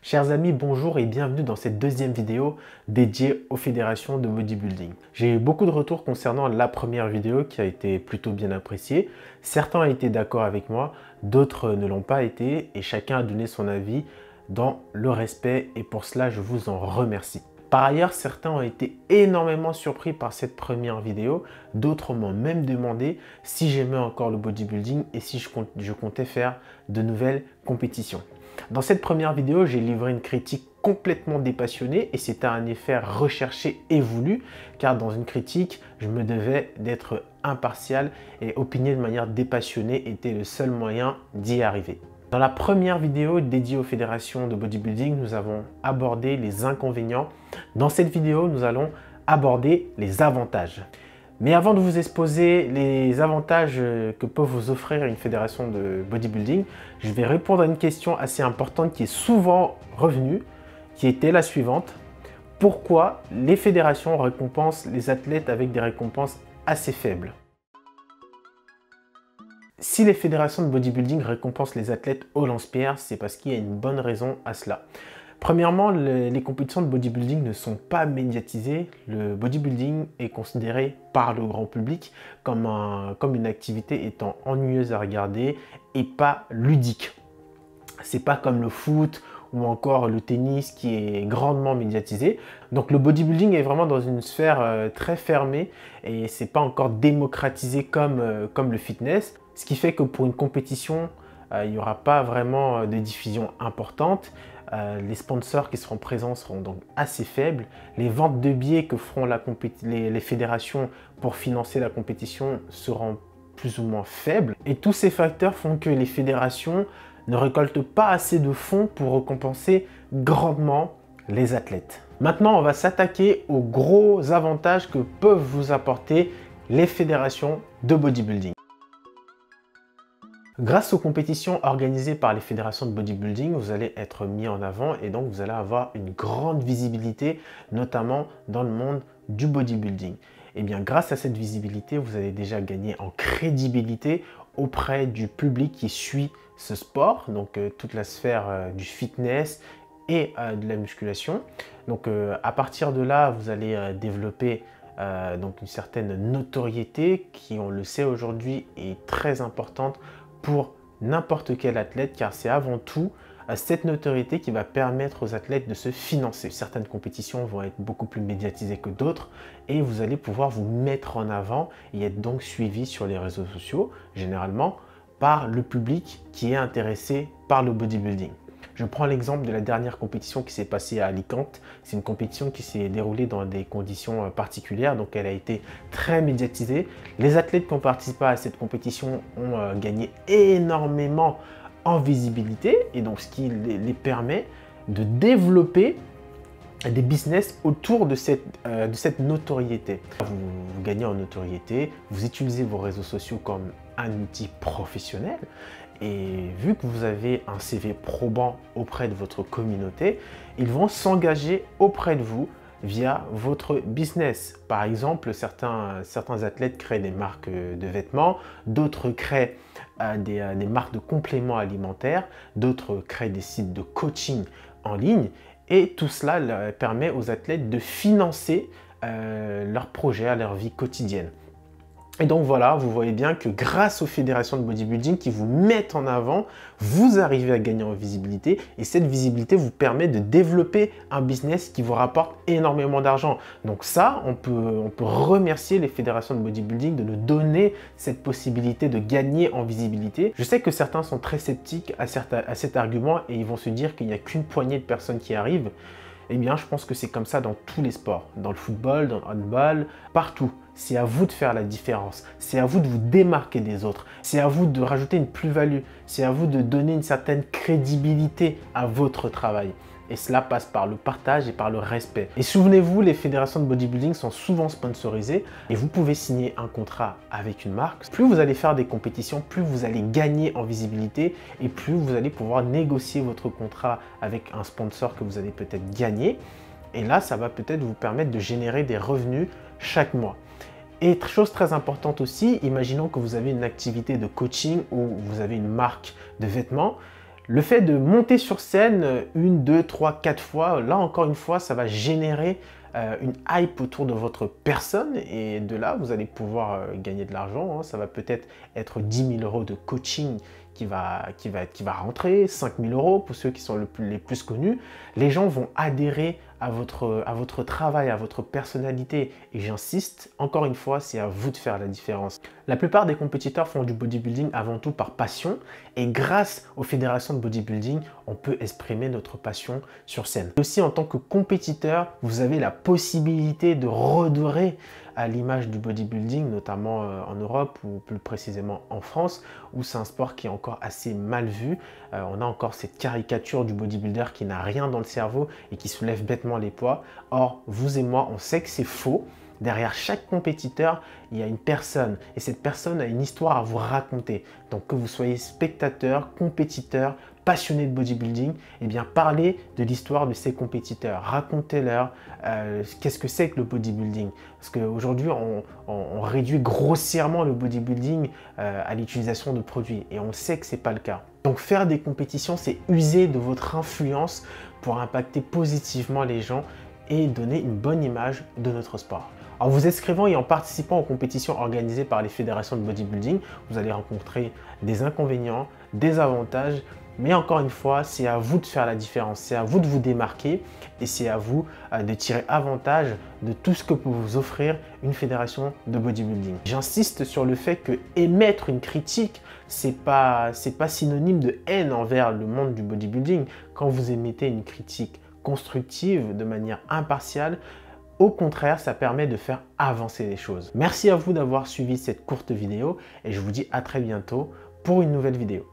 Chers amis, bonjour et bienvenue dans cette deuxième vidéo dédiée aux fédérations de bodybuilding. J'ai eu beaucoup de retours concernant la première vidéo qui a été plutôt bien appréciée. Certains ont été d'accord avec moi, d'autres ne l'ont pas été et chacun a donné son avis dans le respect et pour cela je vous en remercie. Par ailleurs, certains ont été énormément surpris par cette première vidéo, d'autres m'ont même demandé si j'aimais encore le bodybuilding et si je comptais faire de nouvelles compétitions. Dans cette première vidéo, j'ai livré une critique complètement dépassionnée et c'était un effet recherché et voulu car dans une critique, je me devais d'être impartial et opiner de manière dépassionnée était le seul moyen d'y arriver. Dans la première vidéo dédiée aux fédérations de bodybuilding, nous avons abordé les inconvénients. Dans cette vidéo, nous allons aborder les avantages. Mais avant de vous exposer les avantages que peut vous offrir une fédération de bodybuilding, je vais répondre à une question assez importante qui est souvent revenue, qui était la suivante. Pourquoi les fédérations récompensent les athlètes avec des récompenses assez faibles? Si les fédérations de bodybuilding récompensent les athlètes au lance-pierre, c'est parce qu'il y a une bonne raison à cela. Premièrement, les compétitions de bodybuilding ne sont pas médiatisées. Le bodybuilding est considéré par le grand public comme une activité étant ennuyeuse à regarder et pas ludique. C'est pas comme le foot ou encore le tennis qui est grandement médiatisé. Donc le bodybuilding est vraiment dans une sphère très fermée et c'est pas encore démocratisé comme le fitness. Ce qui fait que pour une compétition, il n'y aura pas vraiment de diffusion importante. Les sponsors qui seront présents seront donc assez faibles. Les ventes de billets que feront les fédérations pour financer la compétition seront plus ou moins faibles. Et tous ces facteurs font que les fédérations ne récoltent pas assez de fonds pour récompenser grandement les athlètes. Maintenant, on va s'attaquer aux gros avantages que peuvent vous apporter les fédérations de bodybuilding. Grâce aux compétitions organisées par les fédérations de bodybuilding, vous allez être mis en avant et donc vous allez avoir une grande visibilité, notamment dans le monde du bodybuilding. Et bien grâce à cette visibilité, vous allez déjà gagner en crédibilité auprès du public qui suit ce sport, donc toute la sphère du fitness et de la musculation. Donc à partir de là, vous allez développer donc une certaine notoriété qui, on le sait aujourd'hui, est très importante pour n'importe quel athlète car c'est avant tout cette notoriété qui va permettre aux athlètes de se financer. Certaines compétitions vont être beaucoup plus médiatisées que d'autres et vous allez pouvoir vous mettre en avant et être donc suivi sur les réseaux sociaux, généralement par le public qui est intéressé par le bodybuilding. Je prends l'exemple de la dernière compétition qui s'est passée à Alicante. C'est une compétition qui s'est déroulée dans des conditions particulières, donc elle a été très médiatisée. Les athlètes qui ont participé à cette compétition ont gagné énormément en visibilité et donc ce qui les permet de développer des business autour de cette notoriété. Vous gagnez en notoriété, vous utilisez vos réseaux sociaux comme un outil professionnel et vu que vous avez un CV probant auprès de votre communauté, ils vont s'engager auprès de vous via votre business. Par exemple, certains athlètes créent des marques de vêtements, d'autres créent des marques de compléments alimentaires, d'autres créent des sites de coaching en ligne et tout cela permet aux athlètes de financer leurs projets, leur vie quotidienne. Et donc voilà, vous voyez bien que grâce aux fédérations de bodybuilding qui vous mettent en avant, vous arrivez à gagner en visibilité et cette visibilité vous permet de développer un business qui vous rapporte énormément d'argent. Donc ça, on peut remercier les fédérations de bodybuilding de nous donner cette possibilité de gagner en visibilité. Je sais que certains sont très sceptiques à cet argument et ils vont se dire qu'il n'y a qu'une poignée de personnes qui arrivent. Eh bien, je pense que c'est comme ça dans tous les sports, dans le football, dans le handball, partout. C'est à vous de faire la différence, c'est à vous de vous démarquer des autres, c'est à vous de rajouter une plus-value, c'est à vous de donner une certaine crédibilité à votre travail. Et cela passe par le partage et par le respect. Et souvenez-vous, les fédérations de bodybuilding sont souvent sponsorisées et vous pouvez signer un contrat avec une marque. Plus vous allez faire des compétitions, plus vous allez gagner en visibilité et plus vous allez pouvoir négocier votre contrat avec un sponsor que vous allez peut-être gagner. Et là, ça va peut-être vous permettre de générer des revenus chaque mois. Et chose très importante aussi, imaginons que vous avez une activité de coaching ou vous avez une marque de vêtements. Le fait de monter sur scène une, deux, trois, quatre fois, là encore une fois, ça va générer une hype autour de votre personne et de là, vous allez pouvoir gagner de l'argent. Hein. Ça va peut-être être 10 000 € de coaching qui va rentrer, 5 000 € pour ceux qui sont les plus connus. Les gens vont adhérer à votre travail, à votre personnalité et j'insiste, encore une fois, c'est à vous de faire la différence. La plupart des compétiteurs font du bodybuilding avant tout par passion et grâce aux fédérations de bodybuilding, on peut exprimer notre passion sur scène. Aussi, en tant que compétiteur, vous avez la possibilité de redorer à l'image du bodybuilding, notamment en Europe ou plus précisément en France, où c'est un sport qui est encore assez mal vu. On a encore cette caricature du bodybuilder qui n'a rien dans le cerveau et qui soulève bêtement les poids. Or, vous et moi, on sait que c'est faux. Derrière chaque compétiteur, il y a une personne et cette personne a une histoire à vous raconter. Donc que vous soyez spectateur, compétiteur, passionné de bodybuilding, eh bien parlez de l'histoire de ces compétiteurs. Racontez-leur qu'est-ce que c'est que le bodybuilding. Parce qu'aujourd'hui, on réduit grossièrement le bodybuilding à l'utilisation de produits et on sait que ce n'est pas le cas. Donc faire des compétitions, c'est user de votre influence pour impacter positivement les gens et donner une bonne image de notre sport. En vous inscrivant et en participant aux compétitions organisées par les fédérations de bodybuilding, vous allez rencontrer des inconvénients, des avantages, mais encore une fois, c'est à vous de faire la différence, c'est à vous de vous démarquer et c'est à vous de tirer avantage de tout ce que peut vous offrir une fédération de bodybuilding. J'insiste sur le fait que émettre une critique, c'est pas synonyme de haine envers le monde du bodybuilding. Quand vous émettez une critique constructive, de manière impartiale, au contraire, ça permet de faire avancer les choses. Merci à vous d'avoir suivi cette courte vidéo et je vous dis à très bientôt pour une nouvelle vidéo.